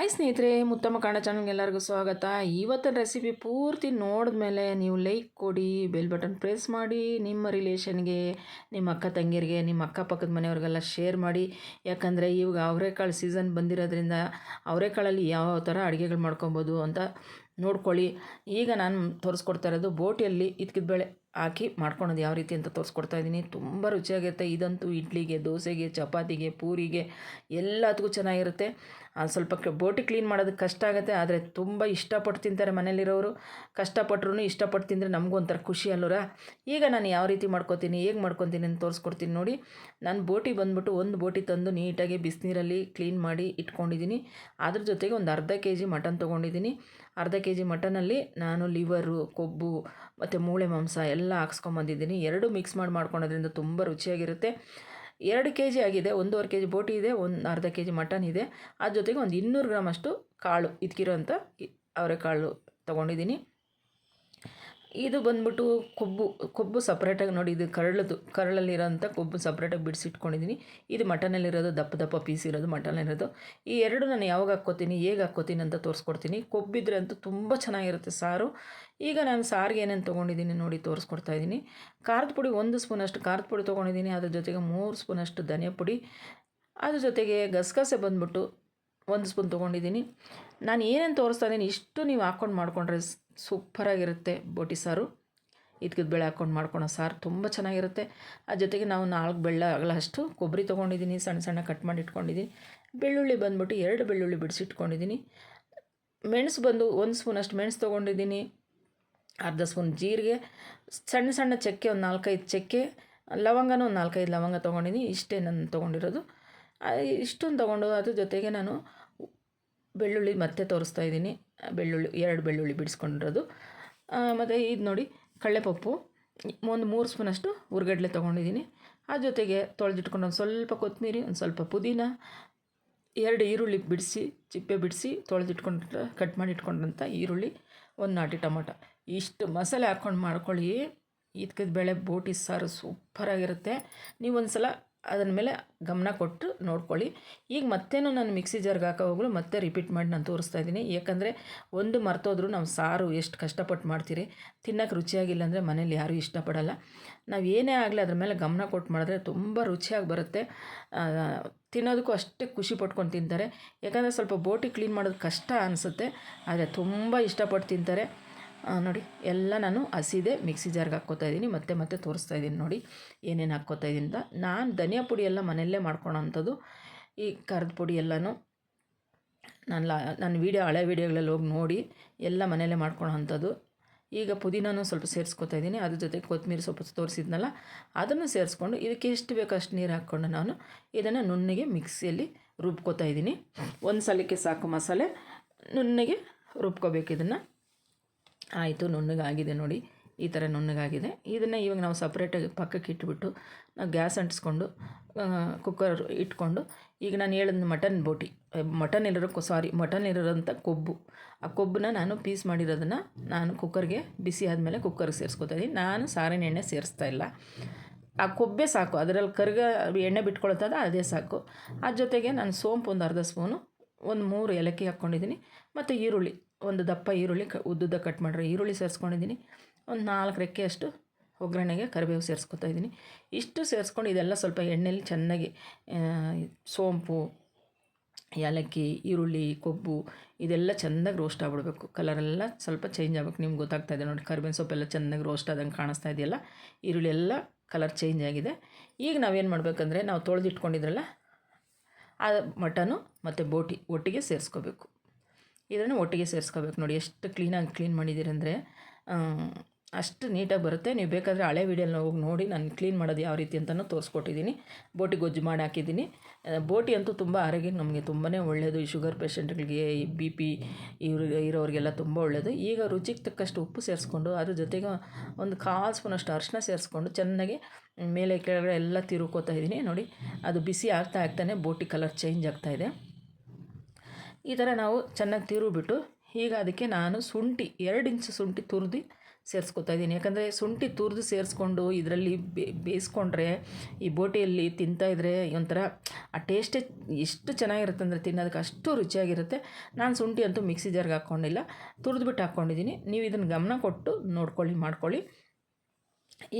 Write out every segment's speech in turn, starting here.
Hi ಸ್ನೇಹಿತರೆ, ಮುತ್ತಮ್ಮ ಕನ್ನಡ ಚಾನಲ್ಗೆ ಎಲ್ಲರಿಗೂ ಸ್ವಾಗತ. ಇವತ್ತಿನ ರೆಸಿಪಿ ಪೂರ್ತಿ ನೋಡಿದ್ಮೇಲೆ ನೀವು ಲೈಕ್ ಕೊಡಿ, ಬೆಲ್ ಬಟನ್ ಪ್ರೆಸ್ ಮಾಡಿ, ನಿಮ್ಮ ರಿಲೇಷನ್ಗೆ, ನಿಮ್ಮ ಅಕ್ಕ ತಂಗಿಯರಿಗೆ, ನಿಮ್ಮ ಅಕ್ಕಪಕ್ಕದ ಮನೆಯವ್ರಿಗೆಲ್ಲ ಶೇರ್ ಮಾಡಿ. ಯಾಕಂದರೆ ಇವಾಗ ಅವರೆಕಾಳು ಸೀಸನ್ ಬಂದಿರೋದ್ರಿಂದ ಅವರೆಕಾಳಲ್ಲಿ ಯಾವ ಥರ ಅಡುಗೆಗಳು ಮಾಡ್ಕೊಬೋದು ಅಂತ ನೋಡ್ಕೊಳ್ಳಿ. ಈಗ ನಾನು ತೋರಿಸ್ಕೊಡ್ತಾ ಇರೋದು ಬೋಟಿಯಲ್ಲಿ ಇದ್ಕಿದ ಬೇಳೆ ಹಾಕಿ ಮಾಡ್ಕೊಳೋದು ಯಾವ ರೀತಿ ಅಂತ ತೋರಿಸ್ಕೊಡ್ತಾ ಇದ್ದೀನಿ. ತುಂಬ ರುಚಿಯಾಗಿರುತ್ತೆ. ಇದಂತೂ ಇಡ್ಲಿಗೆ, ದೋಸೆಗೆ, ಚಪಾತಿಗೆ, ಪೂರಿಗೆ ಎಲ್ಲದಕ್ಕೂ ಚೆನ್ನಾಗಿರುತ್ತೆ. ಸ್ವಲ್ಪ ಬೋಟಿ ಕ್ಲೀನ್ ಮಾಡೋದಕ್ಕೆ ಕಷ್ಟ ಆಗುತ್ತೆ, ಆದರೆ ತುಂಬ ಇಷ್ಟಪಟ್ಟು ತಿಂತಾರೆ ಮನೇಲಿರೋರು. ಕಷ್ಟಪಟ್ಟರು ಇಷ್ಟಪಟ್ಟು ತಿಂದರೆ ನಮಗೂ ಒಂಥರ ಖುಷಿ ಅಲ್ಲರ. ಈಗ ನಾನು ಯಾವ ರೀತಿ ಮಾಡ್ಕೊತೀನಿ, ಹೇಗೆ ಮಾಡ್ಕೊತೀನಿ ಅಂತ ತೋರಿಸ್ಕೊಡ್ತೀನಿ ನೋಡಿ. ನಾನು ಬೋಟಿ ಬಂದುಬಿಟ್ಟು ಒಂದು ಬೋಟಿ ತಂದು ನೀಟಾಗಿ ಬಿಸಿನೀರಲ್ಲಿ ಕ್ಲೀನ್ ಮಾಡಿ ಇಟ್ಕೊಂಡಿದ್ದೀನಿ. ಅದ್ರ ಜೊತೆಗೆ ಒಂದು ಅರ್ಧ ಕೆಜಿ ಮಟನ್ ತೊಗೊಂಡಿದ್ದೀನಿ. ಅರ್ಧ ಕೆಜಿ ಮಟನಲ್ಲಿ ನಾನು ಲಿವರು, ಕೊಬ್ಬು ಮತ್ತು ಮೂಳೆ ಮಾಂಸ ಎಲ್ಲ ಹಾಕ್ಸ್ಕೊಂಬಂದಿದ್ದೀನಿ. ಎರಡು ಮಿಕ್ಸ್ ಮಾಡ್ಕೊಳೋದ್ರಿಂದ ತುಂಬ ರುಚಿಯಾಗಿರುತ್ತೆ. 2 ಕೆ ಜಿ ಆಗಿದೆ. 1.5 ಕೆ ಜಿ ಬೋಟಿ ಇದೆ, ಒಂದು ಅರ್ಧ ಕೆ ಜಿ ಮಟನ್ ಇದೆ. ಅದ್ರ ಜೊತೆಗೆ ಒಂದು 200 ಗ್ರಾಮಷ್ಟು ಕಾಳು ಇದ್ಕಿರೋಂಥ ಅವರೆಕಾಳು ತೊಗೊಂಡಿದ್ದೀನಿ. ಇದು ಬಂದ್ಬಿಟ್ಟು ಕೊಬ್ಬು ಸಪ್ರೇಟಾಗಿ ನೋಡಿ, ಇದು ಕರಳಲ್ಲಿರೋಂಥ ಕೊಬ್ಬು ಸಪ್ರೇಟಾಗಿ ಬಿಡಿಸಿಟ್ಕೊಂಡಿದ್ದೀನಿ. ಇದು ಮಟನಲ್ಲಿರೋದು ದಪ್ಪ ಪೀಸ್ ಇರೋದು ಮಟನಲ್ಲಿರೋದು. ಈ ಎರಡು ನಾನು ಯಾವಾಗ ಹಾಕ್ಕೋತೀನಿ, ಹೇಗೆ ಹಾಕ್ಕೋತೀನಿ ಅಂತ ತೋರಿಸ್ಕೊಡ್ತೀನಿ. ಕೊಬ್ಬಿದ್ರೆ ಅಂತೂ ತುಂಬ ಚೆನ್ನಾಗಿರುತ್ತೆ ಸಾರು. ಈಗ ನಾನು ಸಾರಿಗೆ ಏನೇನು ತೊಗೊಂಡಿದ್ದೀನಿ ನೋಡಿ ತೋರಿಸ್ಕೊಡ್ತಾ ಇದ್ದೀನಿ. ಖಾರದ ಪುಡಿ 1 ಸ್ಪೂನಷ್ಟು ಖಾರದ ಪುಡಿ ತೊಗೊಂಡಿದ್ದೀನಿ. ಅದ್ರ ಜೊತೆಗೆ 3 ಸ್ಪೂನಷ್ಟು ಧನಿಯಾ ಪುಡಿ, ಅದ್ರ ಜೊತೆಗೆ ಗಸಗಸೆ ಬಂದ್ಬಿಟ್ಟು 1 ಸ್ಪೂನ್ ತೊಗೊಂಡಿದ್ದೀನಿ. ನಾನು ಏನೇನು ತೋರಿಸ್ತಾ ಇದ್ದೀನಿ ಇಷ್ಟು ನೀವು ಹಾಕ್ಕೊಂಡು ಮಾಡಿಕೊಂಡ್ರೆ ಸೂಪರಾಗಿರುತ್ತೆ ಬೋಟಿ ಸಾರು. ಇದ್ಕಿದ ಬೇಳೆ ಹಾಕ್ಕೊಂಡು ಮಾಡ್ಕೊಳೋ ಸಾರು ತುಂಬ ಚೆನ್ನಾಗಿರುತ್ತೆ. ಅದ್ರ ಜೊತೆಗೆ ನಾವು 4 ಬೆಳ್ಳ ಅಷ್ಟು ಕೊಬ್ಬರಿ ತೊಗೊಂಡಿದ್ದೀನಿ, ಸಣ್ಣ ಸಣ್ಣ ಕಟ್ ಮಾಡಿ ಇಟ್ಕೊಂಡಿದ್ದೀನಿ. ಬೆಳ್ಳುಳ್ಳಿ ಬಂದ್ಬಿಟ್ಟು 2 ಬೆಳ್ಳುಳ್ಳಿ ಬಿಡಿಸಿಟ್ಕೊಂಡಿದ್ದೀನಿ. ಮೆಣಸು ಬಂದು 1 ಸ್ಪೂನಷ್ಟು ಮೆಣಸು ತೊಗೊಂಡಿದ್ದೀನಿ. ಅರ್ಧ ಸ್ಪೂನ್ ಜೀರಿಗೆ, ಸಣ್ಣ ಸಣ್ಣ ಚಕ್ಕೆ ಒಂದು 4-5 ಚಕ್ಕೆ, ಲವಂಗನೂ ಒಂದು 4-5 ಲವಂಗ ತೊಗೊಂಡಿದ್ದೀನಿ. ಇಷ್ಟೇ ನಾನು ತೊಗೊಂಡಿರೋದು. ಇಷ್ಟೊಂದು ತೊಗೊಂಡು ಅದ್ರ ಜೊತೆಗೆ ನಾನು ಬೆಳ್ಳುಳ್ಳಿ ಮತ್ತೆ ತೋರಿಸ್ತಾ ಇದ್ದೀನಿ. ಬೆಳ್ಳುಳ್ಳಿ 2 ಬೆಳ್ಳುಳ್ಳಿ ಬಿಡಿಸ್ಕೊಂಡಿರೋದು. ಮತ್ತು ಇದು ನೋಡಿ ಕಡಲೆಪಪ್ಪು, ಒಂದು 3 ಸ್ಪೂನಷ್ಟು ಹುರ್ಗಡ್ಲೆ ತೊಗೊಂಡಿದ್ದೀನಿ. ಅದ್ರ ಜೊತೆಗೆ ತೊಳೆದಿಟ್ಕೊಂಡು ಒಂದು ಸ್ವಲ್ಪ ಕೊತ್ತಂಬರಿ, ಒಂದು ಸ್ವಲ್ಪ ಪುದೀನ, 2 ಈರುಳ್ಳಿ ಬಿಡಿಸಿ ಚಿಪ್ಪೆ ಬಿಡಿಸಿ ತೊಳೆದಿಟ್ಕೊಂಡು ಕಟ್ ಮಾಡಿ ಇಟ್ಕೊಂಡಂಥ ಈರುಳ್ಳಿ, ಒಂದು ನಾಟಿ ಟೊಮೊಟೊ. ಇಷ್ಟು ಮಸಾಲೆ ಹಾಕ್ಕೊಂಡು ಮಾಡ್ಕೊಳ್ಳಿ. ಇದ್ಕಿದ ಬೇಳೆ ಬೋಟಿ ಸಾರು ಸೂಪರಾಗಿರುತ್ತೆ. ನೀವು ಒಂದು ಸಲ ಅದರ ಮೇಲೆ ಗಮನ ಕೊಟ್ಟು ನೋಡ್ಕೊಳ್ಳಿ. ಈಗ ಮತ್ತೇನು ನಾನು ಮಿಕ್ಸಿ ಜಾರ್ಗೆ ಹಾಕೋ ಹೋಗಲು ಮತ್ತೆ ರಿಪೀಟ್ ಮಾಡಿ ನಾನು ತೋರಿಸ್ತಾ ಇದ್ದೀನಿ. ಯಾಕಂದರೆ ಒಂದು ಮರ್ತೋದ್ರೂ ನಾವು ಸಾರು ಎಷ್ಟು ಕಷ್ಟಪಟ್ಟು ಮಾಡ್ತೀರಿ, ತಿನ್ನೋಕೆ ರುಚಿಯಾಗಿಲ್ಲ ಅಂದರೆ ಮನೇಲಿ ಯಾರೂ ಇಷ್ಟಪಡಲ್ಲ. ನಾವು ಏನೇ ಆಗಲಿ ಅದ್ರ ಮೇಲೆ ಗಮನ ಕೊಟ್ಟು ಮಾಡಿದ್ರೆ ತುಂಬ ರುಚಿಯಾಗಿ ಬರುತ್ತೆ. ತಿನ್ನೋದಕ್ಕೂ ಅಷ್ಟೇ ಖುಷಿ ಪಟ್ಕೊಂಡು ತಿಂತಾರೆ. ಯಾಕಂದರೆ ಸ್ವಲ್ಪ ಬೋಟಿ ಕ್ಲೀನ್ ಮಾಡೋದು ಕಷ್ಟ ಅನಿಸುತ್ತೆ, ಆದರೆ ತುಂಬ ಇಷ್ಟಪಟ್ಟು ತಿಂತಾರೆ. ನೋಡಿ ಎಲ್ಲ ನಾನು ಹಸಿದೆ ಮಿಕ್ಸಿ ಜಾರ್ಗೆ ಹಾಕ್ಕೋತಾ ಇದ್ದೀನಿ. ಮತ್ತೆ ತೋರಿಸ್ತಾ ಇದ್ದೀನಿ ನೋಡಿ ಏನೇನು ಹಾಕ್ಕೋತಾ ಇದ್ದೀನಿ ಅಂತ. ನಾನು ಧನಿಯಾ ಪುಡಿ ಎಲ್ಲ ಮನೆಯಲ್ಲೇ ಮಾಡ್ಕೊಳೋಂಥದ್ದು. ಈ ಖಾರದ ಪುಡಿ ಎಲ್ಲನೂ ನನ್ನ ಹಳೆ ವೀಡಿಯೋಗಳಲ್ಲಿ ಹೋಗಿ ನೋಡಿ ಎಲ್ಲ ಮನೆಯಲ್ಲೇ ಮಾಡ್ಕೊಳೋಂಥದ್ದು. ಈಗ ಪುದೀನೂ ಸ್ವಲ್ಪ ಸೇರಿಸ್ಕೊತಾ ಇದ್ದೀನಿ. ಅದ್ರ ಜೊತೆ ಕೊತ್ತಂಬರಿ ಸೊಪ್ಪು ತೋರಿಸಿದ್ನಲ್ಲ ಅದನ್ನು ಸೇರಿಸ್ಕೊಂಡು ಇದಕ್ಕೆ ಎಷ್ಟು ಬೇಕೋ ಅಷ್ಟು ನೀರು ಹಾಕ್ಕೊಂಡು ನಾನು ಇದನ್ನು ನುಣ್ಣಗೆ ಮಿಕ್ಸಿಯಲ್ಲಿ ರುಬ್ಕೋತಾ ಇದ್ದೀನಿ. ಒಂದು ಸಲಕ್ಕೆ ಸಾಕು ಮಸಾಲೆ, ನುಣ್ಣಗೆ ರುಬ್ಕೋಬೇಕು ಇದನ್ನು. ಆಯಿತು, ನುಣ್ಣಗಾಗಿದೆ ನೋಡಿ, ಈ ಥರ ನುಣ್ಣಗಾಗಿದೆ. ಇದನ್ನು ಇವಾಗ ನಾವು ಸಪ್ರೇಟಾಗಿ ಪಕ್ಕಕ್ಕೆ ಇಟ್ಬಿಟ್ಟು ನಾವು ಗ್ಯಾಸ್ ಅಂಟಿಸ್ಕೊಂಡು ಕುಕ್ಕರ್ ಇಟ್ಕೊಂಡು, ಈಗ ನಾನು ಹೇಳಿದ ಮಟನ್ ಇರೋಂಥ ಕೊಬ್ಬು, ಆ ಕೊಬ್ಬನ್ನ ನಾನು ಪೀಸ್ ಮಾಡಿರೋದನ್ನು ನಾನು ಕುಕ್ಕರ್ಗೆ ಬಿಸಿ ಆದಮೇಲೆ ಕುಕ್ಕರ್ಗೆ ಸೇರಿಸ್ಕೊತಾ ಇದ್ದೀನಿ. ನಾನು ಸಾರಿನ ಎಣ್ಣೆ ಸೇರಿಸ್ತಾ ಇಲ್ಲ, ಆ ಕೊಬ್ಬೆ ಸಾಕು. ಅದರಲ್ಲಿ ಎಣ್ಣೆ ಬಿಟ್ಕೊಳ್ತದ ಅದೇ ಸಾಕು. ಅದ್ರ ಜೊತೆಗೆ ನಾನು ಸೋಂಪು ಒಂದು ಅರ್ಧ ಸ್ಪೂನು, ಒಂದು 3 ಏಲಕ್ಕಿ ಹಾಕ್ಕೊಂಡಿದ್ದೀನಿ. ಮತ್ತು ಈರುಳ್ಳಿ, ಒಂದು ದಪ್ಪ ಈರುಳ್ಳಿ ಉದ್ದುದ್ದ ಕಟ್ ಮಾಡಿರೋ ಈರುಳ್ಳಿ ಸೇರಿಸ್ಕೊಂಡಿದ್ದೀನಿ. ಒಂದು 4 ರೆಕ್ಕೆಯಷ್ಟು ಒಗ್ಗರಣೆಗೆ ಕರಿಬೇವು ಸೇರಿಸ್ಕೊತಾ ಇದ್ದೀನಿ. ಇಷ್ಟು ಸೇರಿಸ್ಕೊಂಡು ಇದೆಲ್ಲ ಸ್ವಲ್ಪ ಎಣ್ಣೆಲಿ ಚೆನ್ನಾಗಿ ಸೋಂಪು, ಏಲಕ್ಕಿ, ಈರುಳ್ಳಿ, ಕೊಬ್ಬು ಇದೆಲ್ಲ ಚೆಂದಾಗಿ ರೋಸ್ಟ್ ಆಗಿಬಿಡ್ಬೇಕು. ಕಲರೆಲ್ಲ ಸ್ವಲ್ಪ ಚೇಂಜ್ ಆಗಬೇಕು. ನಿಮ್ಗೆ ಗೊತ್ತಾಗ್ತಾಯಿದೆ ನೋಡಿ, ಕರಿಬೇವು ಸೊಪ್ಪೆಲ್ಲ ಚೆನ್ನಾಗಿ ರೋಸ್ಟ್ ಆದಂಗೆ ಕಾಣಿಸ್ತಾ ಇದೆಯಲ್ಲ, ಈರುಳ್ಳಿ ಎಲ್ಲ ಕಲರ್ ಚೇಂಜ್ ಆಗಿದೆ. ಈಗ ನಾವೇನು ಮಾಡಬೇಕಂದ್ರೆ, ನಾವು ತೊಳೆದಿಟ್ಕೊಂಡಿದ್ರಲ್ಲ ಆ ಮಟನು ಮತ್ತು ಬೋಟಿ ಒಟ್ಟಿಗೆ ಸೇರಿಸ್ಕೋಬೇಕು. ಇದನ್ನು ಒಟ್ಟಿಗೆ ಸೇರಿಸ್ಕೋಬೇಕು. ನೋಡಿ ಎಷ್ಟು ಕ್ಲೀನಾಗಿ ಕ್ಲೀನ್ ಮಾಡಿದ್ದೀರಂದರೆ ಅಷ್ಟು ನೀಟಾಗಿ ಬರುತ್ತೆ. ನೀವು ಬೇಕಾದರೆ ಹಳೆ ವೀಡಿಯೋನ ಹೋಗಿ ನೋಡಿ, ನಾನು ಕ್ಲೀನ್ ಮಾಡೋದು ಯಾವ ರೀತಿ ಅಂತಲೂ ತೋರಿಸ್ಕೊಟ್ಟಿದ್ದೀನಿ. ಬೋಟಿ ಗೊಜ್ಜು ಮಾಡಿ ಹಾಕಿದ್ದೀನಿ. ಬೋಟಿ ಅಂತೂ ತುಂಬ ಆರೋಗ್ಯಕ್ಕೆ ನಮಗೆ ತುಂಬಾ ಒಳ್ಳೆಯದು. ಈ ಶುಗರ್ ಪೇಷಂಟ್ಗಳಿಗೆ, BP ಇರೋರಿಗೆಲ್ಲ ತುಂಬ ಒಳ್ಳೆಯದು. ಈಗ ರುಚಿಗೆ ತಕ್ಕಷ್ಟು ಉಪ್ಪು ಸೇರಿಸ್ಕೊಂಡು ಅದ್ರ ಜೊತೆಗೆ ಒಂದು 1/4 ಸ್ಪೂನಷ್ಟು ಅರಿಶಿನ ಸೇರಿಸ್ಕೊಂಡು ಚೆನ್ನಾಗಿ ಮೇಲೆ ಕೆಳಗಡೆ ಎಲ್ಲ ತಿರುಕೋತಾ ಇದ್ದೀನಿ. ನೋಡಿ ಅದು ಬಿಸಿ ಆಗ್ತಾನೆ ಬೋಟಿ ಕಲರ್ ಚೇಂಜ್ ಆಗ್ತಾಯಿದೆ. ಈ ಥರ ನಾವು ಚೆನ್ನಾಗಿ ತಿರುಗಿಬಿಟ್ಟು ಈಗ ಅದಕ್ಕೆ ನಾನು 2 ಇಂಚು ಶುಂಠಿ ತುರಿದು ಸೇರಿಸ್ಕೊತಾ ಇದ್ದೀನಿ. ಯಾಕಂದರೆ ಶುಂಠಿ ತುರಿದು ಸೇರಿಸ್ಕೊಂಡು ಇದರಲ್ಲಿ ಬೇಯಿಸ್ಕೊಂಡ್ರೆ ಈ ಬೋಟಿಯಲ್ಲಿ ತಿಂತಾಯಿದ್ರೆ ಒಂಥರ ಆ ಟೇಸ್ಟೇ ಎಷ್ಟು ಚೆನ್ನಾಗಿರುತ್ತೆ ಅಂದರೆ ತಿನ್ನೋದಕ್ಕೆ ಅಷ್ಟು ರುಚಿಯಾಗಿರುತ್ತೆ. ನಾನು ಶುಂಠಿ ಅಂತೂ ಮಿಕ್ಸಿ ಜಾರ್ಗೆ ಹಾಕ್ಕೊಂಡಿಲ್ಲ, ತುರಿದ್ಬಿಟ್ಟು ಹಾಕ್ಕೊಂಡಿದ್ದೀನಿ. ನೀವು ಇದನ್ನು ಗಮನ ಕೊಟ್ಟು ನೋಡ್ಕೊಳ್ಳಿ, ಮಾಡ್ಕೊಳ್ಳಿ.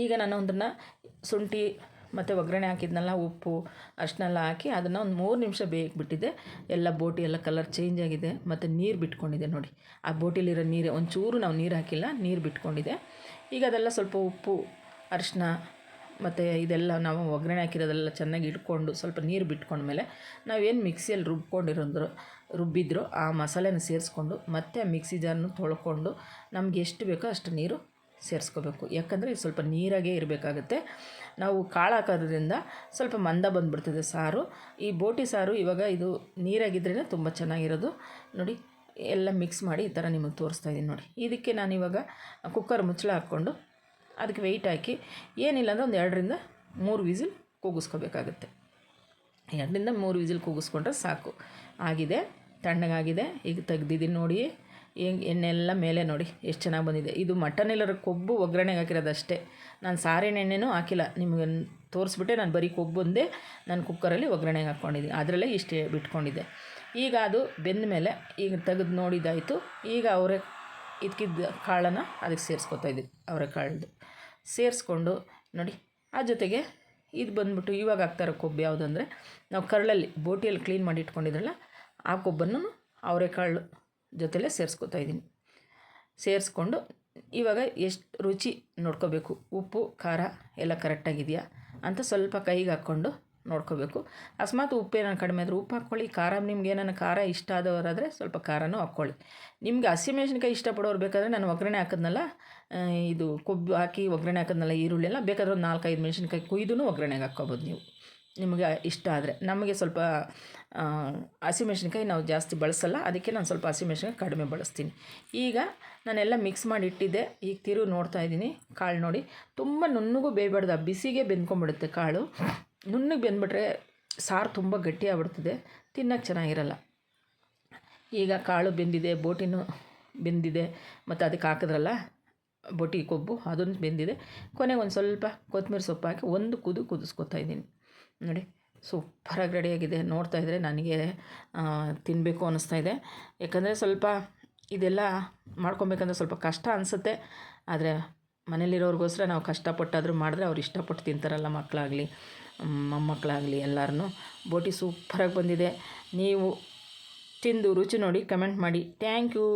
ಈಗ ನಾನು ಅದನ್ನು ಶುಂಠಿ ಮತ್ತು ಒಗ್ಗರಣೆ ಹಾಕಿದ್ನಲ್ಲ, ಉಪ್ಪು ಅಷ್ಟನ್ನೆಲ್ಲ ಹಾಕಿ ಅದನ್ನು ಒಂದು 3 ನಿಮಿಷ ಬೇಯಕ್ಕೆ ಬಿಟ್ಟಿದ್ದೆ. ಎಲ್ಲ ಬೋಟಿ ಎಲ್ಲ ಕಲರ್ ಚೇಂಜ್ ಆಗಿದೆ ಮತ್ತು ನೀರು ಬಿಟ್ಕೊಂಡಿದೆ ನೋಡಿ. ಆ ಬೋಟಿಲಿರೋ ನೀರು ಒಂಚೂರು ನಾವು ನೀರು ಹಾಕಿಲ್ಲ, ನೀರು ಬಿಟ್ಕೊಂಡಿದೆ. ಈಗ ಅದೆಲ್ಲ ಸ್ವಲ್ಪ ಉಪ್ಪು, ಅರಿಶಿನ ಮತ್ತು ಇದೆಲ್ಲ ನಾವು ಒಗ್ಗರಣೆ ಹಾಕಿರೋದೆಲ್ಲ ಚೆನ್ನಾಗಿ ಇಟ್ಕೊಂಡು ಸ್ವಲ್ಪ ನೀರು ಬಿಟ್ಕೊಂಡ್ಮೇಲೆ ನಾವೇನು ಮಿಕ್ಸಿಯಲ್ಲಿ ರುಬ್ಬಿದ್ರು ಆ ಮಸಾಲೆನ ಸೇರಿಸ್ಕೊಂಡು ಮತ್ತೆ ಮಿಕ್ಸಿ ಜಾರನ್ನು ತೊಳ್ಕೊಂಡು ನಮ್ಗೆ ಎಷ್ಟು ಬೇಕೋ ಅಷ್ಟು ನೀರು ಸೇರಿಸ್ಕೋಬೇಕು. ಯಾಕಂದರೆ ಇದು ಸ್ವಲ್ಪ ನೀರಾಗೇ ಇರಬೇಕಾಗುತ್ತೆ. ನಾವು ಕಾಳು ಹಾಕೋದ್ರಿಂದ ಸ್ವಲ್ಪ ಮಂದ ಬಂದುಬಿಡ್ತದೆ ಸಾರು. ಈ ಬೋಟಿ ಸಾರು ಇವಾಗ ಇದು ನೀರಾಗಿದ್ರೇ ತುಂಬ ಚೆನ್ನಾಗಿರೋದು. ನೋಡಿ ಎಲ್ಲ ಮಿಕ್ಸ್ ಮಾಡಿ ಈ ಥರ ನಿಮಗೆ ತೋರಿಸ್ತಾಯಿದ್ದೀನಿ ನೋಡಿ. ಇದಕ್ಕೆ ನಾನಿವಾಗ ಕುಕ್ಕರ್ ಮುಚ್ಚಳ ಹಾಕ್ಕೊಂಡು ಅದಕ್ಕೆ ವೆಯ್ಟ್ ಹಾಕಿ ಏನಿಲ್ಲ ಅಂದರೆ ಒಂದು 2ರಿಂದ 3 ವಿಸಿಲ್ ಕೂಗಿಸ್ಕೋಬೇಕಾಗುತ್ತೆ. 2ರಿಂದ 3 ವಿಸಿಲ್ ಕೂಗಿಸ್ಕೊಂಡ್ರೆ ಸಾಕು. ಆಗಿದೆ, ತಣ್ಣಗಾಗಿದೆ. ಈಗ ತೆಗ್ದಿದ್ದೀನಿ ನೋಡಿ. ಎಣ್ಣೆ ಎಲ್ಲ ಮೇಲೆ ನೋಡಿ ಎಷ್ಟು ಚೆನ್ನಾಗಿ ಬಂದಿದೆ. ಇದು ಮಟನ್ ಎಲ್ಲರ ಕೊಬ್ಬು ಒಗ್ಗರಣೆಗೆ ಹಾಕಿರೋದಷ್ಟೇ. ನಾನು ಸಾರಿನ ಎಣ್ಣೆನೂ ಹಾಕಿಲ್ಲ, ನಿಮಗೆ ತೋರಿಸ್ಬಿಟ್ಟೆ. ನಾನು ಬರೀ ಕೊಬ್ಬೊಂದೇ ನಾನು ಕುಕ್ಕರಲ್ಲಿ ಒಗ್ಗರಣೆಗೆ ಹಾಕ್ಕೊಂಡಿದ್ದೀನಿ, ಅದರಲ್ಲೇ ಇಷ್ಟೇ ಬಿಟ್ಕೊಂಡಿದ್ದೆ. ಈಗ ಅದು ಬೆಂದ ಮೇಲೆ ಈಗ ತೆಗೆದು ನೋಡಿದ್ದಾಯಿತು. ಈಗ ಇದಕ್ಕಿದ್ದ ಕಾಳನ್ನು ಅದಕ್ಕೆ ಸೇರಿಸ್ಕೊತಾಯಿದ್ದೀನಿ. ಅವರೆಕಾಳ್ದು ಸೇರಿಸ್ಕೊಂಡು ನೋಡಿ. ಆ ಜೊತೆಗೆ ಇದು ಬಂದುಬಿಟ್ಟು ಇವಾಗ ಹಾಕ್ತಾರೋ ಕೊಬ್ಬು ಯಾವುದಂದರೆ ನಾವು ಕರಳಲ್ಲಿ ಬೋಟಿಯಲ್ಲಿ ಕ್ಲೀನ್ ಮಾಡಿ ಇಟ್ಕೊಂಡಿದ್ರಲ್ಲ ಆ ಕೊಬ್ಬನ್ನು ಅವರೆಕಾಳು ಜೊತೆಲೇ ಸೇರಿಸ್ಕೊತಾಯಿದ್ದೀನಿ. ಸೇರಿಸ್ಕೊಂಡು ಇವಾಗ ಎಷ್ಟು ರುಚಿ ನೋಡ್ಕೋಬೇಕು, ಉಪ್ಪು ಖಾರ ಎಲ್ಲ ಕರೆಕ್ಟಾಗಿದೆಯಾ ಅಂತ ಸ್ವಲ್ಪ ಕೈಗೆ ಹಾಕ್ಕೊಂಡು ನೋಡ್ಕೋಬೇಕು. ಅಕಸ್ಮಾತ್ ಉಪ್ಪೇನಾರು ಕಡಿಮೆ ಆದರೆ ಉಪ್ಪು ಹಾಕ್ಕೊಳ್ಳಿ. ಖಾರ ನಿಮ್ಗೆ ಏನಾರು ಖಾರ ಇಷ್ಟ ಆದವರಾದರೆ ಸ್ವಲ್ಪ ಖಾರನೂ ಹಾಕ್ಕೊಳ್ಳಿ. ನಿಮ್ಗೆ ಹಸಿಮೆಣ್ಸಿನ್ಕಾಯಿ ಇಷ್ಟಪಡೋರು ಬೇಕಾದರೆ ನಾನು ಒಗ್ಗರಣೆ ಹಾಕಿದ್ನಲ್ಲ, ಇದು ಕೊಬ್ಬು ಹಾಕಿ ಒಗ್ಗರಣೆ ಹಾಕಿದ್ನಲ್ಲ ಈರುಳ್ಳಿ ಎಲ್ಲ, ಬೇಕಾದ್ರೆ ಒಂದು 4-5 ಮೆಣಸಿನ್ಕಾಯಿ ಕುಯ್ದು ಒಗ್ಗರಣೆಗೆ ಹಾಕ್ಕೋಬೋದು ನೀವು, ನಿಮಗೆ ಇಷ್ಟ ಆದರೆ. ನಮಗೆ ಸ್ವಲ್ಪ ಹಸಿಮೆಣ್ಸಿನ್ಕಾಯಿ ನಾವು ಜಾಸ್ತಿ ಬಳಸಲ್ಲ, ಅದಕ್ಕೆ ನಾನು ಸ್ವಲ್ಪ ಹಸಿಮೆಣ್ಸಿನ್ಕಾಯಿ ಕಡಿಮೆ ಬಳಸ್ತೀನಿ. ಈಗ ನಾನೆಲ್ಲ ಮಿಕ್ಸ್ ಮಾಡಿ ಇಟ್ಟಿದ್ದೆ. ಈಗ ತಿರುಗಿ ನೋಡ್ತಾಯಿದ್ದೀನಿ. ಕಾಳು ನೋಡಿ ತುಂಬ ನುಣ್ಣಗೂ ಬೇಯಬಾರ್ದು, ಆ ಬಿಸಿಗೆ ಬೆಂದ್ಕೊಂಡ್ಬಿಡುತ್ತೆ ಕಾಳು. ನುಣ್ಣಗೆ ಬೆಂದ್ಬಿಟ್ರೆ ಸಾರು ತುಂಬ ಗಟ್ಟಿಯಾಗ್ಬಿಡ್ತದೆ, ತಿನ್ನೋಕ್ಕೆ ಚೆನ್ನಾಗಿರಲ್ಲ. ಈಗ ಕಾಳು ಬೆಂದಿದೆ, ಬೋಟಿನೂ ಬೆಂದಿದೆ, ಮತ್ತು ಅದಕ್ಕೆ ಹಾಕಿದ್ರಲ್ಲ ಬೋಟಿ ಕೊಬ್ಬು ಅದನ್ನು ಬೆಂದಿದೆ. ಕೊನೆಗೆ ಒಂದು ಸ್ವಲ್ಪ ಕೊತ್ತಂಬರಿ ಸೊಪ್ಪು ಹಾಕಿ ಒಂದು ಕುದಿಸ್ಕೊತಾಯಿದ್ದೀನಿ ನೋಡಿ. ಸೂಪರಾಗಿ ರೆಡಿಯಾಗಿದೆ. ನೋಡ್ತಾಯಿದ್ರೆ ನನಗೆ ತಿನ್ನಬೇಕು ಅನ್ನಿಸ್ತಾಯಿದೆ. ಯಾಕಂದರೆ ಸ್ವಲ್ಪ ಇದೆಲ್ಲ ಮಾಡ್ಕೊಬೇಕಂದ್ರೆ ಸ್ವಲ್ಪ ಕಷ್ಟ ಅನಿಸುತ್ತೆ. ಆದರೆ ಮನೇಲಿರೋರಿಗೋಸ್ಕರ ನಾವು ಕಷ್ಟಪಟ್ಟಾದರೂ ಮಾಡಿದ್ರೆ ಅವ್ರು ಇಷ್ಟಪಟ್ಟು ತಿಂತಾರಲ್ಲ, ಮಕ್ಕಳಾಗಲಿ ಮೊಮ್ಮಕ್ಕಳಾಗಲಿ ಎಲ್ಲರೂ. ಬೋಟಿ ಸೂಪರಾಗಿ ಬಂದಿದೆ. ನೀವು ತಿಂದು ರುಚಿ ನೋಡಿ ಕಮೆಂಟ್ ಮಾಡಿ. Thank you.